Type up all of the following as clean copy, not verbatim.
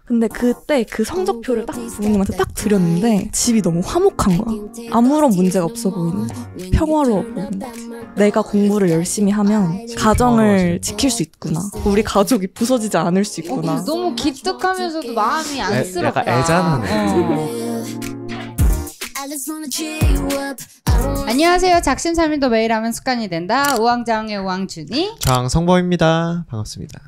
근데 그때 그 성적표를 딱 부모님한테 딱 드렸는데 집이 너무 화목한 거야. 아무런 문제가 없어 보이는 거야. 평화로워 보이는 거지. 내가 공부를 열심히 하면 가정을 지킬 수 있구나. 우리 가족이 부서지지 않을 수 있구나. 너무 기특하면서도 마음이 안쓰럽다. 약간 애잔하네. 안녕하세요. 작심삼일도 매일 하면 습관이 된다. 우왕좌왕의 우왕준이 장성범입니다. 반갑습니다.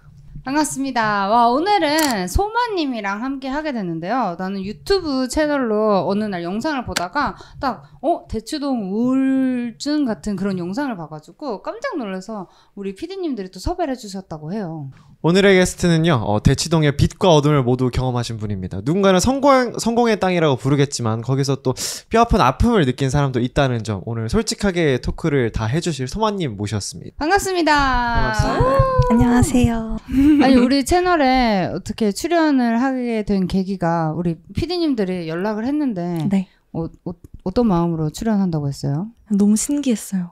반갑습니다. 와, 오늘은 소마님이랑 함께 하게 됐는데요. 나는 유튜브 채널로 어느 날 영상을 보다가 딱 대추동 우울증 같은 그런 영상을 봐가지고 깜짝 놀라서 우리 PD님들이 또 섭외를 해주셨다고 해요. 오늘의 게스트는요, 대치동의 빛과 어둠을 모두 경험하신 분입니다. 누군가는 성공의 땅이라고 부르겠지만 거기서 또 뼈아픈 아픔을 느낀 사람도 있다는 점, 오늘 솔직하게 토크를 다 해주실 소마님 모셨습니다. 반갑습니다. 반갑습니다. 안녕하세요. 아니, 우리 채널에 어떻게 출연을 하게 된 계기가 우리 PD님들이 연락을 했는데 네. 어떤 마음으로 출연한다고 했어요? 너무 신기했어요.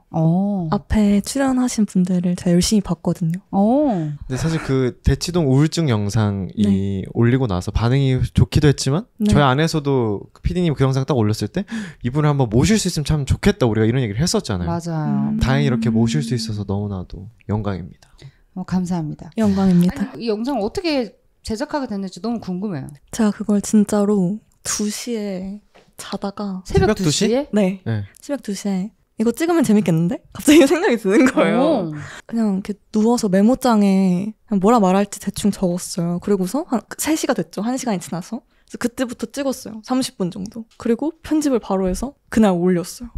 앞에 출연하신 분들을 제가 열심히 봤거든요. 근데 사실 그 대치동 우울증 영상이 네. 올리고 나서 반응이 좋기도 했지만 네. 저희 안에서도 PD님 그 영상 딱 올렸을 때 이분을 한번 모실 수 있으면 참 좋겠다, 우리가 이런 얘기를 했었잖아요. 맞아요. 다행히 이렇게 모실 수 있어서 너무나도 영광입니다. 감사합니다. 영광입니다. 아니, 이 영상 어떻게 제작하게 됐는지 너무 궁금해요. 제가 그걸 진짜로 2시에 자다가 새벽 새벽 2시? 2시에? 네. 네. 새벽 2시에 이거 찍으면 재밌겠는데? 갑자기 생각이 드는 거예요. 그냥 이렇게 누워서 메모장에 그냥 뭐라 말할지 대충 적었어요. 그리고서 한 3시가 됐죠. 1시간이 지나서. 그래서 그때부터 찍었어요. 30분 정도. 그리고 편집을 바로 해서 그날 올렸어요.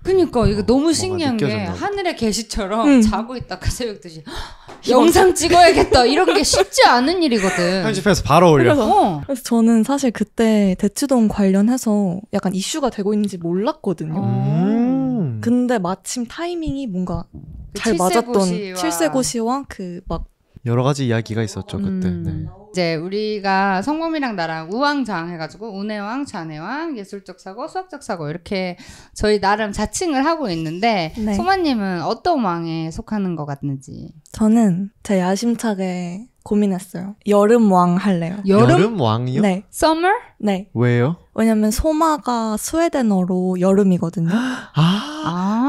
그니까 이거 너무 신기한 게 느껴졌나 보다. 하늘의 계시처럼 자고 있다가 새벽 2시 영상 찍어야겠다 이런 게 쉽지 않은 일이거든. 편집해서 바로 올려. 그래서 저는 사실 그때 대치동 관련해서 약간 이슈가 되고 있는지 몰랐거든요. 근데 마침 타이밍이 뭔가 잘 맞았던 칠세고시와 그 막 여러 가지 이야기가 있었죠 그때. 네. 이제 우리가 성범이랑 나랑 우왕좌왕 해가지고 운해왕, 잔해왕, 예술적 사고, 수학적 사고 이렇게 저희 나름 자칭을 하고 있는데 네. 소마님은 어떤 왕에 속하는 것 같는지. 저는 제 야심차게 고민했어요. 여름왕 할래요. 여름 왕이요? 네. Summer? 네. 왜요? 왜냐면 소마가 스웨덴어로 여름이거든요.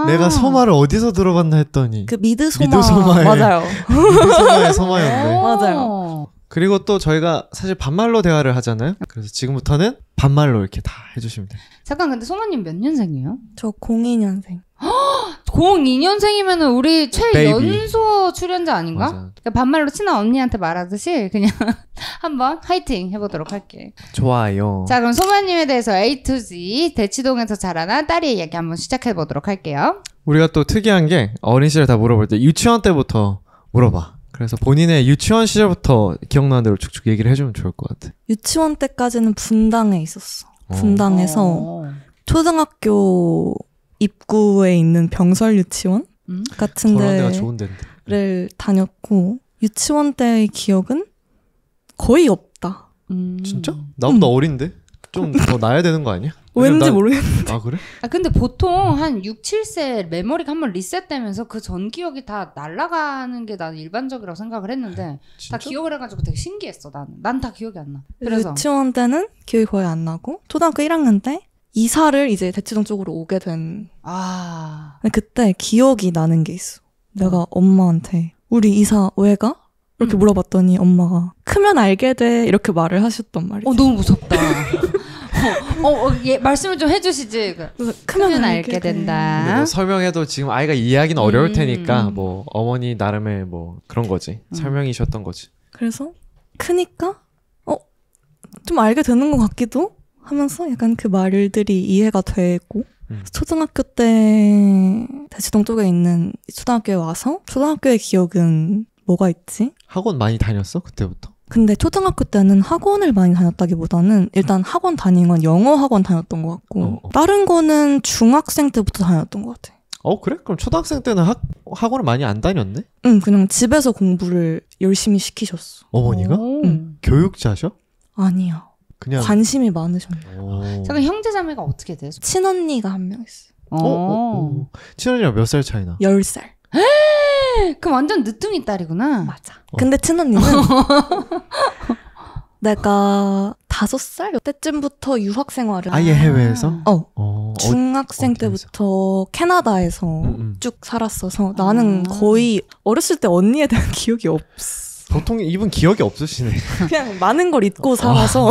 내가 소마를 어디서 들어봤나 했더니 그 미드소마. 미드소마의 맞아요. 미드소마의 소마였네. 맞아요. 그리고 또 저희가 사실 반말로 대화를 하잖아요. 그래서 지금부터는 반말로 이렇게 다 해주시면 돼요. 잠깐, 근데 소마님 몇 년생이에요? 저 02년생. 02년생이면은 우리 최연소 출연자 아닌가? 맞아. 그러니까 반말로 친한 언니한테 말하듯이 그냥 한번 화이팅 해보도록 할게. 좋아요. 자, 그럼 소마님에 대해서 A to Z 대치동에서 자라난 딸의 이야기 한번 시작해보도록 할게요. 우리가 또 특이한 게 어린 시절 다 물어볼 때 유치원 때부터 물어봐. 그래서 본인의 유치원 시절부터 기억나는 대로 쭉쭉 얘기를 해주면 좋을 것 같아. 유치원 때까지는 분당에 있었어. 분당에서 초등학교 입구에 있는 병설 유치원 같은 그런 데가 좋은 데인데. 데를 다녔고 유치원 때의 기억은 거의 없다. 진짜? 나보다 어린데? 좀 더 나야 되는 거 아니야? 왠지 모르겠는데. 아 그래? 근데 보통 한 6, 7세 메모리가 한번 리셋되면서 그 전 기억이 다 날아가는 게 나는 일반적이라고 생각을 했는데 진짜? 다 기억을 해가지고 되게 신기했어. 난 다 기억이 안 나. 그래서 유치원 때는 기억이 거의 안 나고 초등학교 1학년 때 이사를 이제 대치동 쪽으로 오게 된. 근데 그때 기억이 나는 게 있어. 내가 엄마한테 우리 이사 왜 가? 이렇게 물어봤더니 엄마가 크면 알게 돼 이렇게 말을 하셨단 말이지. 너무 무섭다. 예, 말씀을 좀 해주시지. 크면 알게 된다. 근데 뭐 설명해도 지금 아이가 이해하기는 어려울 테니까 뭐 어머니 나름의 뭐 그런 거지. 설명이셨던 거지. 그래서 크니까 좀 알게 되는 것 같기도 하면서 약간 그 말들이 이해가 되고 초등학교 때 대치동 쪽에 있는 초등학교에 와서 초등학교의 기억은 뭐가 있지? 학원 많이 다녔어? 그때부터? 근데 초등학교 때는 학원을 많이 다녔다기보다는 일단 학원 다닌 건 영어 학원 다녔던 것 같고 다른 거는 중학생 때부터 다녔던 것 같아. 그래? 그럼 초등학생 때는 학원을 많이 안 다녔네? 응, 그냥 집에서 공부를 열심히 시키셨어. 어머니가? 응. 교육자셔? 아니야. 그냥 관심이 많으셨네. 잠깐, 형제자매가 어떻게 돼? 친언니가 한 명 있어. 친언니랑 몇 살 차이나? 10살. 그럼 완전 늦둥이 딸이구나. 맞아. 근데 친언니는 내가 5살 이때쯤부터 유학 생활을 아예 해외에서? 중학생 어디에서? 때부터 캐나다에서 쭉 살았어서 나는 거의 어렸을 때 언니에 대한 기억이 없어. 보통 이분 기억이 없으시네. 그냥 많은 걸 잊고 살아서.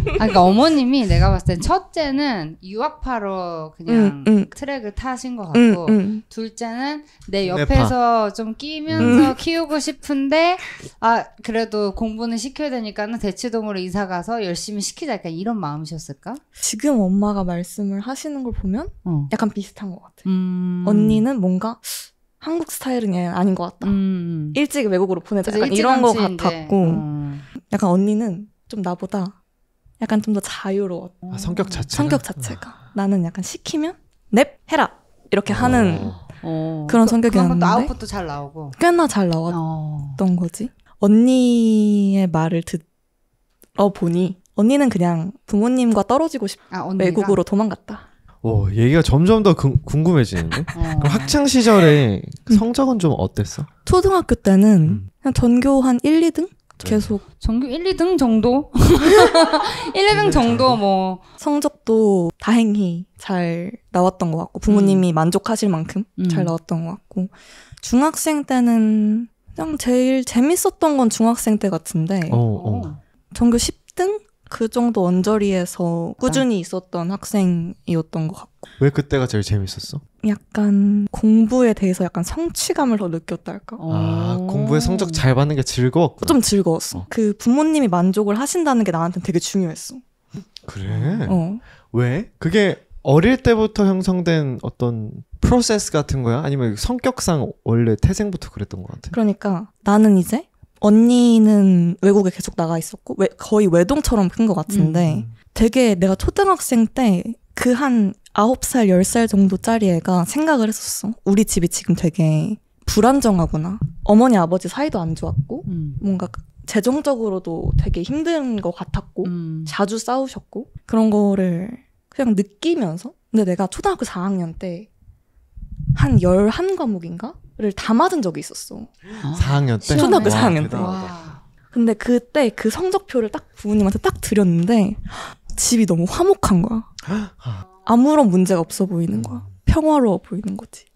그러니까 어머님이 내가 봤을 땐 첫째는 유학파로 그냥 트랙을 타신 것 같고 둘째는 내 옆에서 좀 끼면서 키우고 싶은데 그래도 공부는 시켜야 되니까는 대치동으로 이사 가서 열심히 시키자 약간 이런 마음이셨을까? 지금 엄마가 말씀을 하시는 걸 보면 약간 비슷한 것 같아. 언니는 뭔가 한국 스타일은 아닌 것 같다. 일찍 외국으로 보내자. 약간 이런 거 같았고 약간 언니는 좀 나보다 약간 좀 더 자유로웠. 성격 자체가? 성격 자체가. 나는 약간 시키면 넵 해라 이렇게 하는 그런 성격이었는데 그만큼 아웃풋도 잘 나오고 꽤나 잘 나왔던 거지. 언니의 말을 들어보니 언니는 그냥 부모님과 떨어지고 외국으로 도망갔다. 오, 얘기가 점점 더 궁금해지는데? 그럼 학창 시절에 성적은 좀 어땠어? 초등학교 때는 그냥 전교 한 1, 2등? 계속. 전교 1, 2등 정도? 1, 2등 정도 뭐. 성적도 다행히 잘 나왔던 것 같고 부모님이 만족하실 만큼 잘 나왔던 것 같고 중학생 때는 그냥 제일 재밌었던 건 중학생 때 같은데 전교 10등? 그 정도 언저리에서 꾸준히 있었던 학생이었던 것 같고. 왜 그때가 제일 재밌었어? 약간 공부에 대해서 약간 성취감을 더 느꼈다 할까? 공부에 성적 잘 받는 게 즐거웠구나. 좀 즐거웠어. 그 부모님이 만족을 하신다는 게 나한테는 되게 중요했어. 그래? 왜? 그게 어릴 때부터 형성된 어떤 프로세스 같은 거야? 아니면 성격상 원래 태생부터 그랬던 것 같아? 그러니까 나는 이제 언니는 외국에 계속 나가 있었고 거의 외동처럼 큰 것 같은데 되게 내가 초등학생 때 그 한 9살, 10살 정도짜리 애가 생각을 했었어. 우리 집이 지금 되게 불안정하구나. 어머니, 아버지 사이도 안 좋았고 뭔가 재정적으로도 되게 힘든 것 같았고 자주 싸우셨고 그런 거를 그냥 느끼면서 근데 내가 초등학교 4학년 때 한 11과목인가? 를 다 맞은 적이 있었어. 4학년 때? 초등학교 4학년 때. 와. 근데 그때 그 성적표를 딱 부모님한테 딱 드렸는데 집이 너무 화목한 거야. 아무런 문제가 없어 보이는 거야. 평화로워 보이는 거지.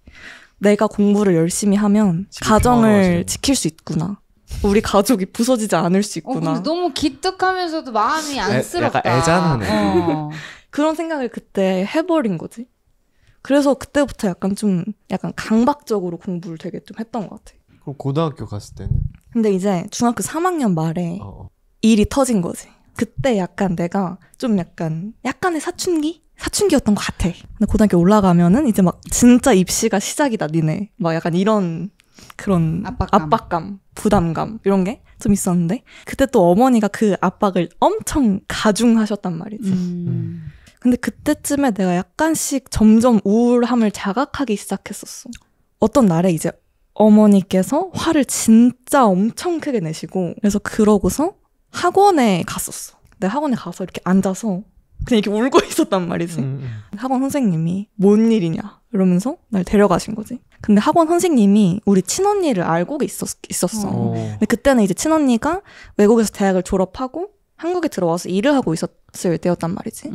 내가 공부를 열심히 하면 가정을 지킬 수 있구나. 우리 가족이 부서지지 않을 수 있구나. 근데 너무 기특하면서도 마음이 안쓰럽다. 약간 애잔하네. 그런 생각을 그때 해버린 거지. 그래서 그때부터 약간 강박적으로 공부를 되게 좀 했던 것 같아. 그럼 고등학교 갔을 때는? 근데 이제 중학교 3학년 말에 일이 터진 거지. 그때 약간 내가 좀 약간의 사춘기였던 것 같아. 근데 고등학교 올라가면은 이제 막 진짜 입시가 시작이다 니네. 막 약간 이런 그런 압박감, 부담감 이런 게 좀 있었는데 그때 또 어머니가 그 압박을 엄청 가중하셨단 말이지. 근데 그때쯤에 내가 약간씩 점점 우울함을 자각하기 시작했었어. 어떤 날에 이제 어머니께서 화를 진짜 엄청 크게 내시고 그래서 그러고서 학원에 갔었어. 내가 학원에 가서 이렇게 앉아서 그냥 이렇게 울고 있었단 말이지. 학원 선생님이 뭔 일이냐 이러면서 날 데려가신 거지. 근데 학원 선생님이 우리 친언니를 알고 있었어. 근데 그때는 이제 친언니가 외국에서 대학을 졸업하고 한국에 들어와서 일을 하고 있었을 때였단 말이지.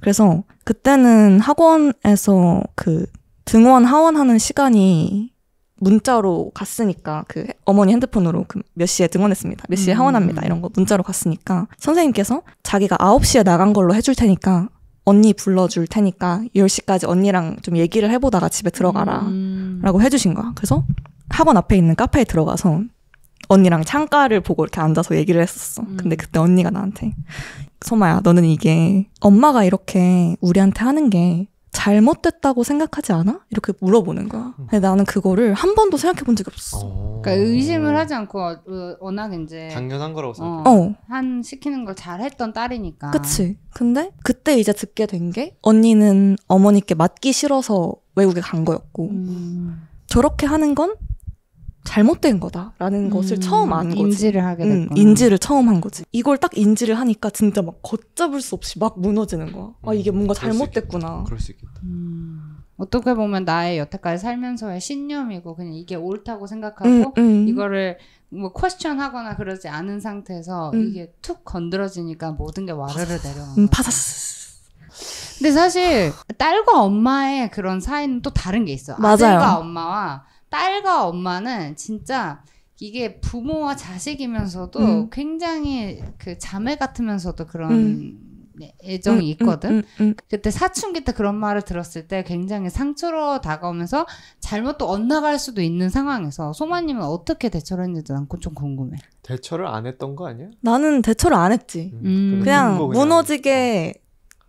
그래서 그때는 학원에서 그 등원 하원하는 시간이 문자로 갔으니까 그 어머니 핸드폰으로 그 몇 시에 등원했습니다. 몇 시에 하원합니다. 이런 거 문자로 갔으니까 선생님께서 자기가 9시에 나간 걸로 해줄 테니까 언니 불러줄 테니까 10시까지 언니랑 좀 얘기를 해보다가 집에 들어가라 라고 해주신 거야. 그래서 학원 앞에 있는 카페에 들어가서 언니랑 창가를 보고 이렇게 앉아서 얘기를 했었어. 근데 그때 언니가 나한테 소마야 너는 이게 엄마가 이렇게 우리한테 하는 게 잘못됐다고 생각하지 않아? 이렇게 물어보는 거야. 근데 나는 그거를 한 번도 생각해 본 적이 없었어. 그러니까 의심을 하지 않고 워낙 이제 당연한 거라고 생각해. 시키는 걸 잘했던 딸이니까. 그치. 근데 그때 이제 듣게 된 게 언니는 어머니께 맞기 싫어서 외국에 간 거였고 저렇게 하는 건 잘못된 거다라는 것을 처음 안 거지. 인지를 하게 됐구나. 인지를 처음 한 거지. 이걸 딱 인지를 하니까 진짜 막 걷잡을 수 없이 막 무너지는 거야. 이게 뭔가 잘못됐구나. 그럴 수 있겠다. 어떻게 보면 나의 여태까지 살면서의 신념이고 그냥 이게 옳다고 생각하고 이거를 뭐 퀘스천 하거나 그러지 않은 상태에서 이게 툭 건드려지니까 모든 게 와르르 내려가는 거죠. 파사스. 근데 사실 딸과 엄마의 그런 사이는 또 다른 게 있어. 맞아요. 아들과 엄마와 딸과 엄마는 진짜 이게 부모와 자식이면서도 굉장히 그 자매 같으면서도 그런 애정이 있거든. 그때 사춘기 때 그런 말을 들었을 때 굉장히 상처로 다가오면서 잘못 또 엇나갈 수도 있는 상황에서 소마님은 어떻게 대처를 했는지 난 좀 궁금해. 대처를 안 했던 거 아니야? 나는 대처를 안 했지. 그냥 무너지게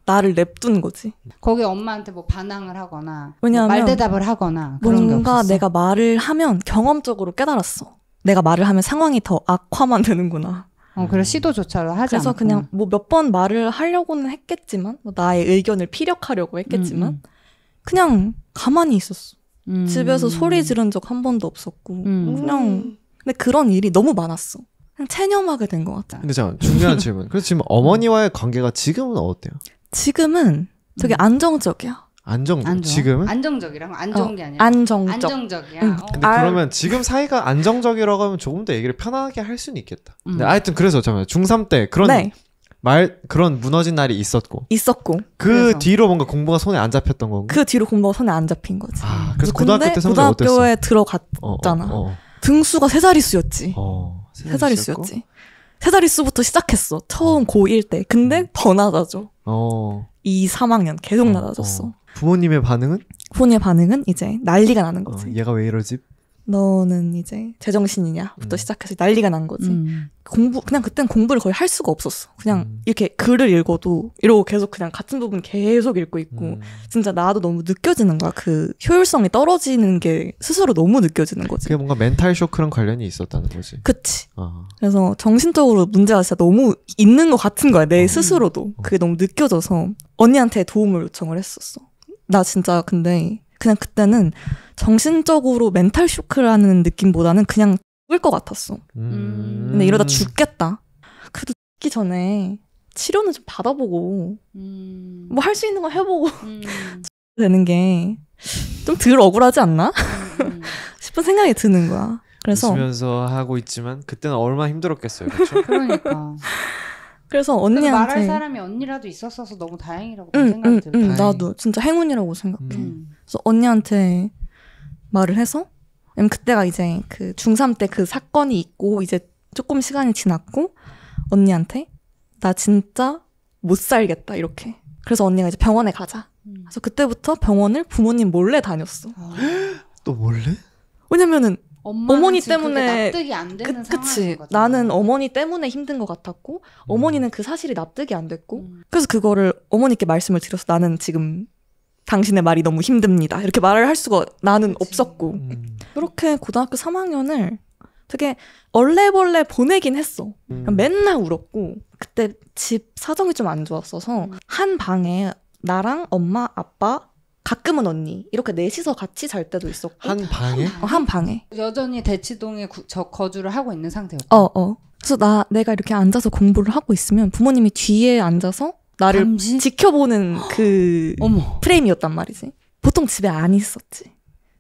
나를 냅둔 거지. 거기 엄마한테 뭐 반항을 하거나 왜냐하면 뭐 말대답을 하거나 그런 게 뭔가 없었어. 내가 말을 하면 경험적으로 깨달았어. 내가 말을 하면 상황이 더 악화만 되는구나. 그래 시도조차도 하지 그래서 않았구나. 그냥 뭐 몇 번 말을 하려고는 했겠지만 뭐 나의 의견을 피력하려고 했겠지만 그냥 가만히 있었어. 집에서 소리 지른 적 한 번도 없었고 그냥 근데 그런 일이 너무 많았어. 그냥 체념하게 된 것 같아. 근데 잠깐 중요한 질문. 그래서 지금 어머니와의 관계가 지금은 어때요? 지금은 되게 안정적이야. 지금은? 안정적이랑 안 좋은 게 아니라 안정적이야. 근데 그러면 지금 사이가 안정적이라고 하면 조금 더 얘기를 편하게 할 수는 있겠다. 근데 하여튼 그래서 잠깐만 중3 때 그런 네. 그런 무너진 날이 있었고 그 그래서. 뒤로 뭔가 공부가 손에 안 잡혔던 건가? 그 뒤로 공부가 손에 안 잡힌 거지. 그래서 고등학교 때 성적 어땠어? 고등학교에 들어갔잖아. 등수가 세 자릿수였지. 세 자릿수였지. 세 자릿수부터 시작했어. 처음 고1 때. 근데 더 낮아져. 2, 3학년 계속 낮아졌어. 부모님의 반응은? 부모님의 반응은 이제 난리가 나는 거지. 얘가 왜 이러지? 너는 이제 제정신이냐부터 시작해서 난리가 난 거지. 그냥 그땐 공부를 거의 할 수가 없었어. 그냥 이렇게 글을 읽어도 이러고 계속 그냥 같은 부분 계속 읽고 있고 진짜 나도 너무 느껴지는 거야. 그 효율성이 떨어지는 게 스스로 너무 느껴지는 거지. 그게 뭔가 멘탈 쇼크랑 관련이 있었다는 거지. 그치. 그래서 정신적으로 문제가 진짜 너무 있는 것 같은 거야. 내 스스로도. 그게 너무 느껴져서 언니한테 도움을 요청을 했었어. 나 진짜 근데 그냥 그때는 정신적으로 멘탈 쇼크라는 느낌보다는 그냥 죽을 것 같았어. 근데 이러다 죽겠다. 그래도 죽기 전에 치료는 좀 받아보고 뭐 할 수 있는 거 해보고 되는 게 좀 덜 억울하지 않나? 싶은 생각이 드는 거야. 그래서 웃으면서 하고 있지만 그때는 얼마나 힘들었겠어요. 그렇죠? 그러니까. 그래서 언니한테 말할 사람이 언니라도 있었어서 너무 다행이라고 생각이 들어요. 나도 진짜 행운이라고 생각해. 그래서 언니한테 말을 해서 왜냐면 그때가 이제 그 중3 때 그 사건이 있고 이제 조금 시간이 지났고 언니한테 나 진짜 못 살겠다 이렇게. 그래서 언니가 이제 병원에 가자. 그래서 그때부터 병원을 부모님 몰래 다녔어. 또 몰래? 왜냐면은 어머니 때문에 납득이 안 되는 그치. 나는 어머니 때문에 힘든 것 같았고 어머니는 그 사실이 납득이 안 됐고 그래서 그거를 어머니께 말씀을 드려서 나는 지금 당신의 말이 너무 힘듭니다. 이렇게 말을 할 수가 나는 없었고 그렇게 고등학교 3학년을 되게 얼레벌레 보내긴 했어. 맨날 울었고 그때 집 사정이 좀 안 좋았어서 한 방에 나랑 엄마, 아빠 가끔은 언니 이렇게 넷이서 같이 잘 때도 있었고 한 방에? 한 방에 여전히 대치동에 거주를 하고 있는 상태였고 그래서 내가 이렇게 앉아서 공부를 하고 있으면 부모님이 뒤에 앉아서 나를 감시? 지켜보는 그 어머. 프레임이었단 말이지. 보통 집에 안 있었지.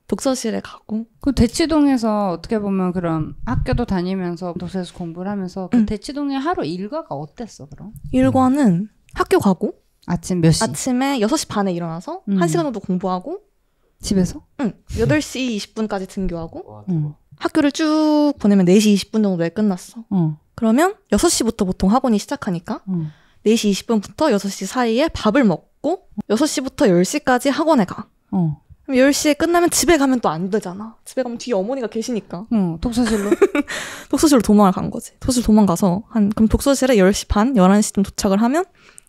독서실에 가고. 그 대치동에서 어떻게 보면 그럼 학교도 다니면서 독서실에서 공부를 하면서 그 대치동의 하루 일과가 어땠어 그럼? 일과는 학교 가고 아침 몇 시? 아침에 6시 반에 일어나서 1시간 정도 공부하고 집에서? 응. 8시 20분까지 등교하고 학교를 쭉 보내면 4시 20분 정도에 끝났어. 그러면 6시부터 보통 학원이 시작하니까 4시 20분부터 6시 사이에 밥을 먹고 6시부터 10시까지 학원에 가. 그럼 10시에 끝나면 집에 가면 또 안 되잖아. 집에 가면 뒤에 어머니가 계시니까. 독서실로? 독서실로 도망을 간 거지. 독서실 도망가서 그럼 독서실에 10시 반, 11시쯤 도착을 하면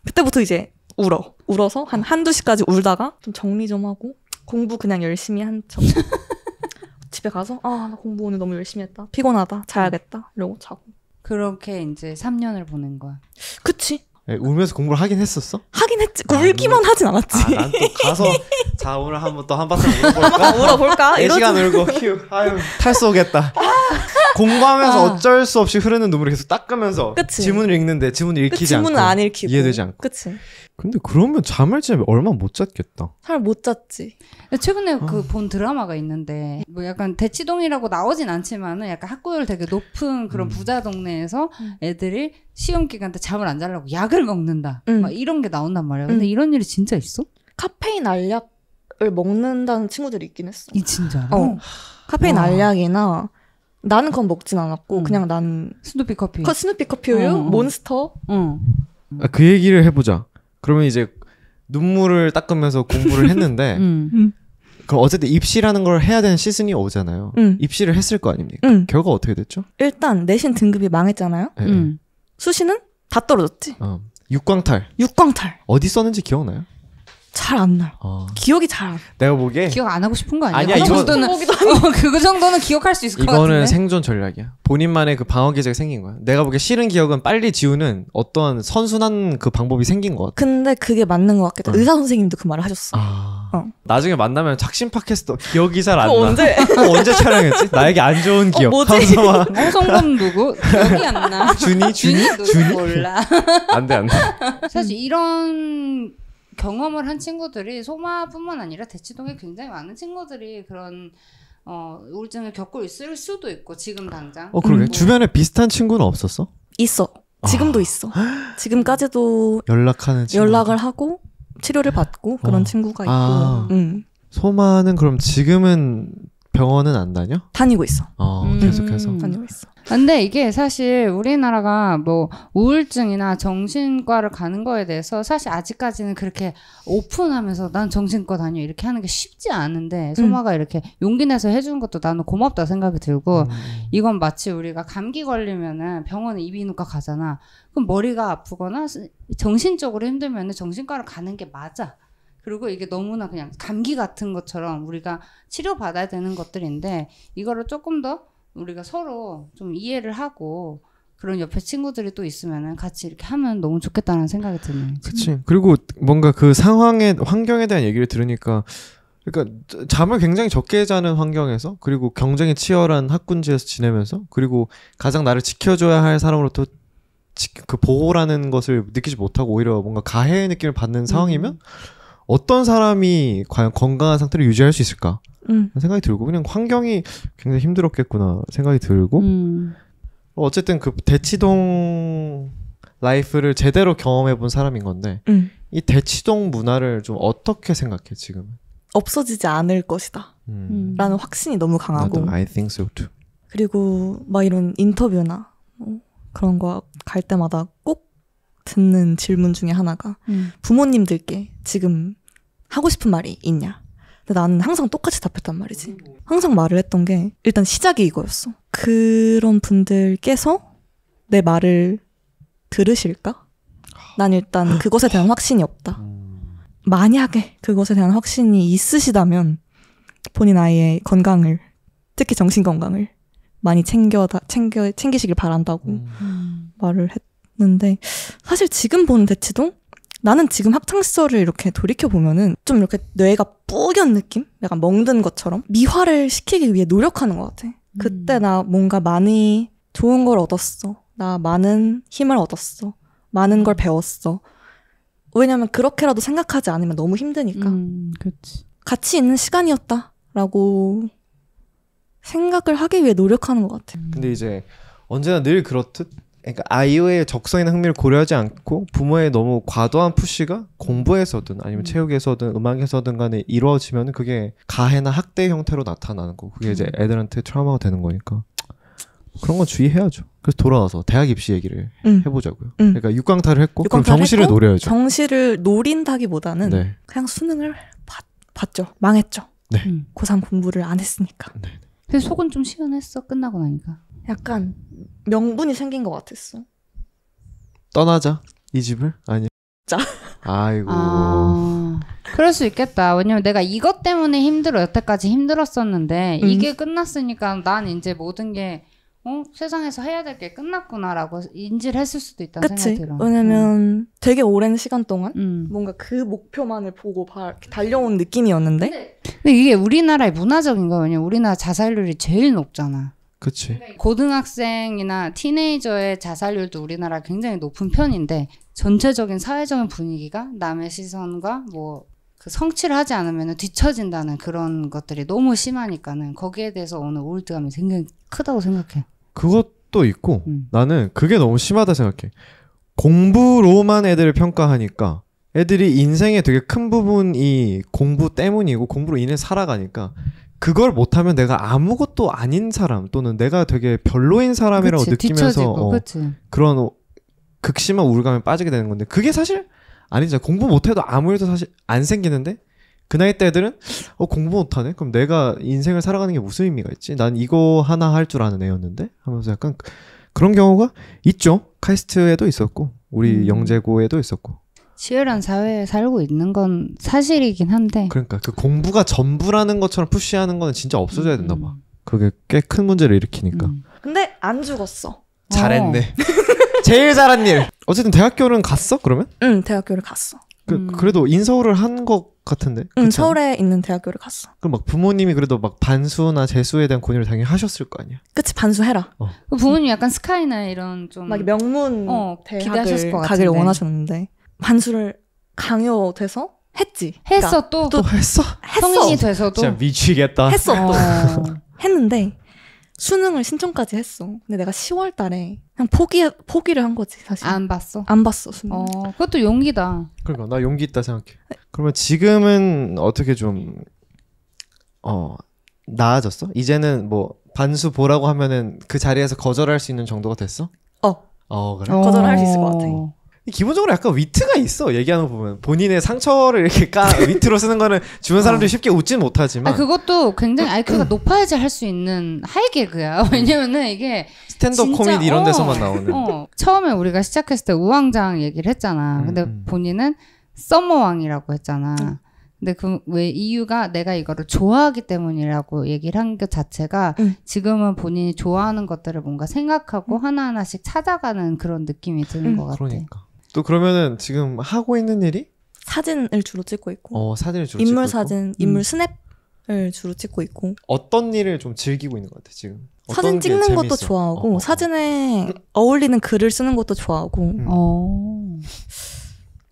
그때부터 이제 울어서 한두 시까지 울다가 좀 정리 좀 하고 공부 그냥 열심히 한 척. 집에 가서 나 공부 오늘 너무 열심히 했다. 피곤하다. 자야겠다. 이러고 자고. 그렇게 이제 3년을 보낸 거야. 그치. 네, 울면서 공부를 하긴 했었어? 하긴 했지. 울기만 하진 않았지. 난 또 가서 자 오늘 한번 또 한바탕 울어볼까? 울어볼까? 4시간 울고 휴 아유 탈 쏘겠다. 공부하면서 어쩔 수 없이 흐르는 눈물을 계속 닦으면서 그치? 지문을 읽는데 지문을 읽히지 지문은 않고 안 읽히고 이해되지 않고. 그치? 근데 그러면 잠을 자면 얼마 못 잤겠다. 잘 못 잤지. 최근에 그 본 드라마가 있는데 뭐 약간 대치동이라고 나오진 않지만은 약간 학구열 되게 높은 그런 부자 동네에서 애들이 시험 기간 때 잠을 안 자려고 약을 먹는다. 막 이런 게 나온단 말이야. 근데 이런 일이 진짜 있어? 카페인 알약을 먹는다는 친구들이 있긴 했어. 이 진짜로? 카페인 와. 알약이나 나는 그건 먹진 않았고 그냥 난 스누피 커피. 스누피 커피 우유, 몬스터. 그 얘기를 해보자. 그러면 이제 눈물을 닦으면서 공부를 했는데 그럼 어쨌든 입시라는 걸 해야 되는 시즌이 오잖아요. 입시를 했을 거 아닙니까? 결과 어떻게 됐죠? 일단 내신 등급이 망했잖아요. 네. 수시는 다 떨어졌지. 육광탈. 육광탈. 어디 썼는지 기억나요? 잘 안 나요. 기억이 잘 안 나. 내가 보기에 기억 안 하고 싶은 거 아니야? 아니야, 그 이거- 정도는 그 정도는 기억할 수 있을 것 이거는 같은데. 생존 전략이야. 본인만의 그 방어 기제가 생긴 거야. 내가 보기에 싫은 기억은 빨리 지우는 어떤 선순환 그 방법이 생긴 것 같아. 근데 그게 맞는 것 같겠다. 의사 선생님도 그 말을 하셨어. 나중에 만나면 작심 팟캐스트 기억이 잘 안 나. 그거 언제? 언제 촬영했지? 나에게 안 좋은 기억. 뭐지? 하면서 막 홍성범 누구? 기억이 안 나. 준이? 누구 몰라. 안 돼. 사실 이런 경험을 한 친구들이 소마뿐만 아니라 대치동에 굉장히 많은 친구들이 그런 우울증을 겪고 있을 수도 있고 지금 당장. 그러게. 주변에 비슷한 친구는 없었어? 있어. 지금도 있어. 지금까지도 연락하는 친구. 연락을 하고 치료를 받고 그런 친구가 있고. 소마는 그럼 지금은 병원은 안 다녀? 다니고 있어. 계속해서. 다니고 있어. 근데 이게 사실 우리나라가 뭐 우울증이나 정신과를 가는 거에 대해서 사실 아직까지는 그렇게 오픈하면서 난 정신과 다녀 이렇게 하는 게 쉽지 않은데 소마가 이렇게 용기 내서 해주는 것도 나는 고맙다 생각이 들고 이건 마치 우리가 감기 걸리면은 병원에 이비인후과 가잖아. 그럼 머리가 아프거나 정신적으로 힘들면은 정신과를 가는 게 맞아. 그리고 이게 너무나 그냥 감기 같은 것처럼 우리가 치료받아야 되는 것들인데 이거를 조금 더 우리가 서로 좀 이해를 하고 그런 옆에 친구들이 또 있으면은 같이 이렇게 하면 너무 좋겠다는 생각이 드네요. 그치. 그리고 뭔가 그 상황의 환경에 대한 얘기를 들으니까 그러니까 잠을 굉장히 적게 자는 환경에서 그리고 경쟁이 치열한 학군지에서 지내면서 그리고 가장 나를 지켜줘야 할 사람으로부터 그 보호라는 것을 느끼지 못하고 오히려 뭔가 가해의 느낌을 받는 상황이면 어떤 사람이 과연 건강한 상태를 유지할 수 있을까? 생각이 들고 그냥 환경이 굉장히 힘들었겠구나 생각이 들고 어쨌든 그 대치동 라이프를 제대로 경험해 본 사람인 건데 이 대치동 문화를 좀 어떻게 생각해 지금? 없어지지 않을 것이다. 라는 확신이 너무 강하고. 나도 I think so too. 그리고 막 이런 인터뷰나 그런 거 갈 때마다 꼭 듣는 질문 중에 하나가 부모님들께 지금 하고 싶은 말이 있냐? 근데 나는 항상 똑같이 답했단 말이지. 항상 말을 했던 게 일단 시작이 이거였어. 그런 분들께서 내 말을 들으실까? 난 일단 그것에 대한 확신이 없다. 만약에 그것에 대한 확신이 있으시다면 본인 아이의 건강을, 특히 정신 건강을 많이 챙기시길 바란다고 말을 했는데 사실 지금 보는 대치동? 나는 지금 학창시절을 이렇게 돌이켜보면은 좀 이렇게 뇌가 뿌연 느낌? 약간 멍든 것처럼 미화를 시키기 위해 노력하는 것 같아. 그때 나 뭔가 많이 좋은 걸 얻었어. 나 많은 힘을 얻었어. 많은 걸 배웠어. 왜냐면 그렇게라도 생각하지 않으면 너무 힘드니까. 그렇지. 가치 있는 시간이었다라고 생각을 하기 위해 노력하는 것 같아. 근데 이제 언제나 늘 그렇듯 그러니까 아이의 적성이나 흥미를 고려하지 않고 부모의 너무 과도한 푸시가 공부에서든 아니면 체육에서든 음악에서든 간에 이루어지면 그게 가해나 학대 형태로 나타나는 거고 그게 이제 애들한테 트라우마가 되는 거니까 그런 건 주의해야죠. 그래서 돌아와서 대학 입시 얘기를 해보자고요. 그러니까 육강탈을 했고 그럼 정시를 노려야죠. 정시를 노린다기보다는 네. 그냥 수능을 봤죠. 망했죠. 네. 고3 공부를 안 했으니까. 네. 그래서 속은 좀 시원했어 끝나고 나니까. 약간 명분이 생긴 것 같았어. 떠나자 이 집을? 아니. 자. 아이고. 그럴 수 있겠다. 왜냐면 내가 이것 때문에 힘들어 여태까지 힘들었었는데 이게 끝났으니까 난 이제 모든 게 세상에서 해야 될 게 끝났구나라고 인지를 했을 수도 있다는 생각이 들어. 왜냐면 되게 오랜 시간 동안 뭔가 그 목표만을 보고 달려온 느낌이었는데 근데 이게 우리나라의 문화적인 거야. 왜냐면 우리나라 자살률이 제일 높잖아. 그치. 고등학생이나 티네이저의 자살률도 우리나라 굉장히 높은 편인데 전체적인 사회적인 분위기가 남의 시선과 뭐 그 성취를 하지 않으면 뒤처진다는 그런 것들이 너무 심하니까는 거기에 대해서 오늘 우울감이 굉장히 크다고 생각해. 그것도 있고 나는 그게 너무 심하다 생각해. 공부로만 애들을 평가하니까 애들이 인생의 되게 큰 부분이 공부 때문이고 공부로 인해 살아가니까 그걸 못하면 내가 아무것도 아닌 사람 또는 내가 되게 별로인 사람이라고 그치, 느끼면서 뒤처지고, 그런 극심한 우울감에 빠지게 되는 건데 그게 사실 아니죠. 공부 못해도 아무 일도 사실 안 생기는데 그 나이 때 애들은 공부 못하네? 그럼 내가 인생을 살아가는 게 무슨 의미가 있지? 난 이거 하나 할 줄 아는 애였는데? 하면서 약간 그런 경우가 있죠. 카이스트에도 있었고 우리 영재고에도 있었고 치열한 사회에 살고 있는 건 사실이긴 한데 그러니까 그 공부가 전부라는 것처럼 푸시하는 거는 진짜 없어져야 된다 봐. 그게 꽤 큰 문제를 일으키니까. 근데 안 죽었어. 잘했네. 제일 잘한 일. 어쨌든 대학교는 갔어? 그러면? 응, 대학교를 갔어. 그래도 인서울을 한 것 같은데. 응, 그렇지 않아? 서울에 있는 대학교를 갔어. 그럼 막 부모님이 그래도 막 반수나 재수에 대한 고민을 당연히 하셨을 거 아니야. 그치, 반수해라. 부모님 약간 스카이나 이런 좀 막 명문 기대하셨을 것 대학을 가기를 같은데. 원하셨는데 반수를 강요돼서 했지. 했어 또 했어? 성인이 돼서도 진짜 미치겠다. 했어 또. 어. 했는데 수능을 신청까지 했어. 근데 내가 10월 달에 그냥 포기를 한 거지, 사실. 안 봤어. 안 봤어, 수능. 그것도 용기다. 그러니까 나 용기 있다 생각해. 그러면 지금은 어떻게 좀 나아졌어? 이제는 뭐 반수 보라고 하면은 그 자리에서 거절할 수 있는 정도가 됐어? 그래? 거절할 수 있을 것 같아. 기본적으로 약간 위트가 있어. 얘기하는 거 보면 본인의 상처를 이렇게 위트로 쓰는 거는 주변 사람들이 쉽게 웃진 못하지만 그것도 굉장히 IQ가 높아야지 할 수 있는 하이개그야. 왜냐면은 이게 스탠드업 진짜, 코미디 이런 데서만 나오는. 처음에 우리가 시작했을 때 우왕좌왕 얘기를 했잖아. 근데 본인은 썸머왕이라고 했잖아. 근데 그 왜 이유가 내가 이거를 좋아하기 때문이라고 얘기를 한 것 자체가 지금은 본인이 좋아하는 것들을 뭔가 생각하고 하나하나씩 찾아가는 그런 느낌이 드는 것 같아. 그러니까. 또 그러면은 지금 하고 있는 일이? 사진을 주로 찍고 있고. 사진을 주로 인물 찍고 있고. 사진, 인물 스냅을 주로 찍고 있고. 어떤 일을 좀 즐기고 있는 것 같아 지금? 사진 찍는 것도 좋아하고 사진에 어울리는 글을 쓰는 것도 좋아하고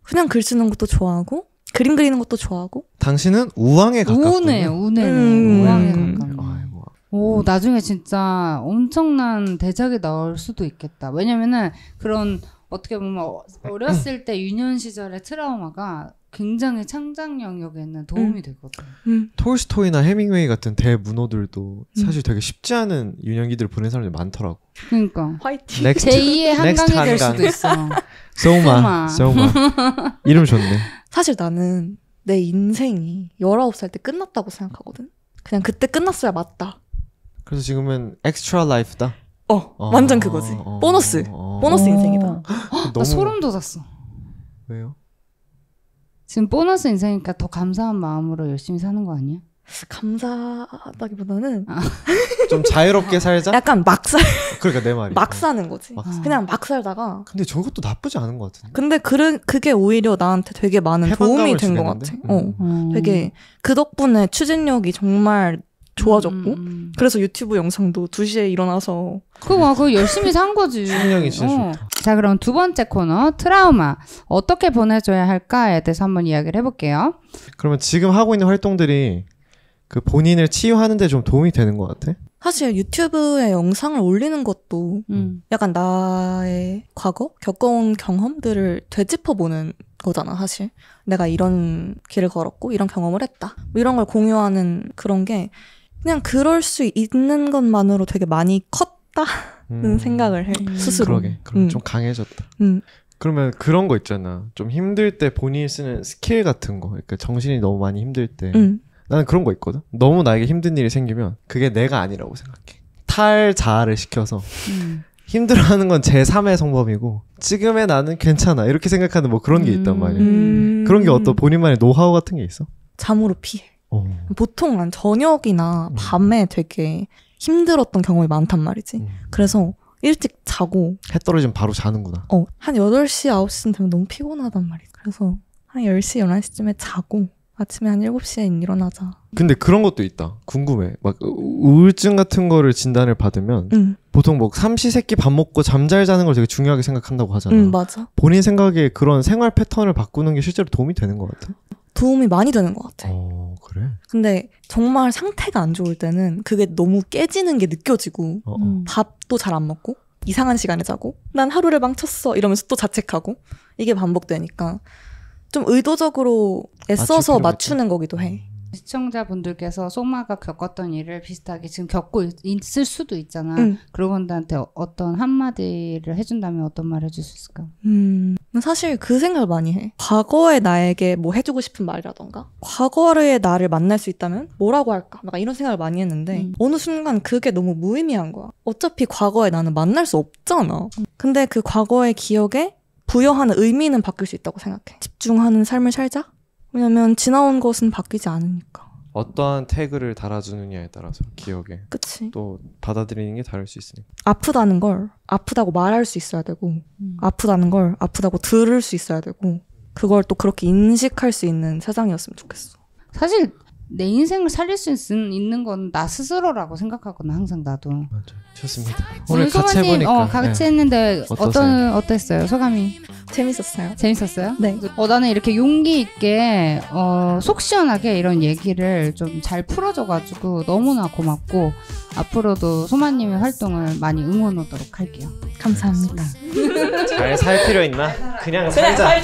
그냥 글 쓰는 것도 좋아하고 그림 그리는 것도 좋아하고. 당신은 우왕에 가깝군요. 우왕에 가깝네. 오, 나중에 진짜 엄청난 대작이 나올 수도 있겠다. 왜냐면은 그런 어떻게 보면 어렸을 때 유년 시절의 트라우마가 굉장히 창작 영역에는 도움이 되거든. 톨스토이나 해밍웨이 같은 대문호들도 사실 되게 쉽지 않은 유년기들을 보낸 사람들이 많더라고. 그러니까. 화이팅. 제2의 한강이 될 수도 있어. 소마. 이름 좋네. 사실 나는 내 인생이 19살 때 끝났다고 생각하거든. 그냥 그때 끝났어야 맞다. 그래서 지금은 엑스트라 라이프다? 완전 그거지. 보너스 인생이다. 나 소름 돋았어. 왜요? 지금 보너스 인생이니까 더 감사한 마음으로 열심히 사는 거 아니야? 감사하다기보다는 좀 자유롭게 살자? 약간 그러니까 내 말이. 막 사는 거지. 그냥 막 살다가. 근데 저것도 나쁘지 않은 것 같은데. 근데 그게 오히려 나한테 되게 많은 도움이 된 것 같아. 되게 그 덕분에 추진력이 정말 좋아졌고 그래서 유튜브 영상도 2시에 일어나서 그거 열심히 산 거지. 추진력이 진짜 좋다. 자, 그럼 두 번째 코너 트라우마 어떻게 보내줘야 할까에 대해서 한번 이야기를 해볼게요. 그러면 지금 하고 있는 활동들이 그 본인을 치유하는 데 좀 도움이 되는 것 같아? 사실 유튜브에 영상을 올리는 것도 약간 나의 과거 겪어온 경험들을 되짚어보는 거잖아. 사실 내가 이런 길을 걸었고 이런 경험을 했다 뭐 이런 걸 공유하는 그런 게 그냥 그럴 수 있는 것만으로 되게 많이 컸다는 생각을 해 스스로. 그러게. 그럼 좀 강해졌다. 그러면 그런 거 있잖아. 좀 힘들 때 본인이 쓰는 스킬 같은 거. 그러니까 정신이 너무 많이 힘들 때 나는 그런 거 있거든. 너무 나에게 힘든 일이 생기면 그게 내가 아니라고 생각해. 탈자아를 시켜서 힘들어하는 건 제3의 성범이고 지금의 나는 괜찮아 이렇게 생각하는 뭐 그런 게 있단 말이야. 그런 게 어떤 본인만의 노하우 같은 게 있어? 잠으로 피해. 보통 난 저녁이나 밤에 되게 힘들었던 경험이 많단 말이지. 그래서 일찍 자고 해 떨어지면 바로 자는구나. 한 8시, 9시쯤 되면 너무 피곤하단 말이야. 그래서 한 10시, 11시쯤에 자고 아침에 한 7시에 일어나자. 근데 그런 것도 있다. 궁금해. 막 우울증 같은 거를 진단을 받으면 보통 뭐 삼시세끼 밥 먹고 잠잘 자는 걸 되게 중요하게 생각한다고 하잖아. 맞아. 본인 생각에 그런 생활 패턴을 바꾸는 게 실제로 도움이 되는 것 같아? 도움이 많이 되는 것 같아. 그래? 근데 정말 상태가 안 좋을 때는 그게 너무 깨지는 게 느껴지고 밥도 잘 안 먹고 이상한 시간에 자고 난 하루를 망쳤어 이러면서 또 자책하고 이게 반복되니까 좀 의도적으로 애써서 맞추는 거기도 해. 시청자분들께서 소마가 겪었던 일을 비슷하게 지금 겪고 있을 수도 있잖아. 그런 분들한테 어떤 한마디를 해준다면 어떤 말 해줄 수 있을까? 사실 그 생각을 많이 해. 과거의 나에게 뭐 해주고 싶은 말이라던가 과거의 나를 만날 수 있다면 뭐라고 할까? 막 이런 생각을 많이 했는데 어느 순간 그게 너무 무의미한 거야. 어차피 과거의 나는 만날 수 없잖아. 근데 그 과거의 기억에 부여하는 의미는 바뀔 수 있다고 생각해. 집중하는 삶을 살자? 왜냐면 지나온 것은 바뀌지 않으니까. 어떠한 태그를 달아주느냐에 따라서 기억에 그치. 또 받아들이는 게 다를 수 있으니까. 아프다는 걸 아프다고 말할 수 있어야 되고 아프다는 걸 아프다고 들을 수 있어야 되고 그걸 또 그렇게 인식할 수 있는 세상이었으면 좋겠어. 사실 내 인생을 살릴 수 있는 건 나 스스로라고 생각하거든 항상 나도. 맞아요. 좋습니다. 오늘 같이 해보니까 같이 했는데 어땠어요? 소감이? 재밌었어요. 재밌었어요? 네. 나는 이렇게 용기 있게 속 시원하게 이런 얘기를 좀 잘 풀어줘가지고 너무나 고맙고 앞으로도 소마님의 활동을 많이 응원하도록 할게요. 감사합니다. 잘 살 필요 있나? 그냥 살자.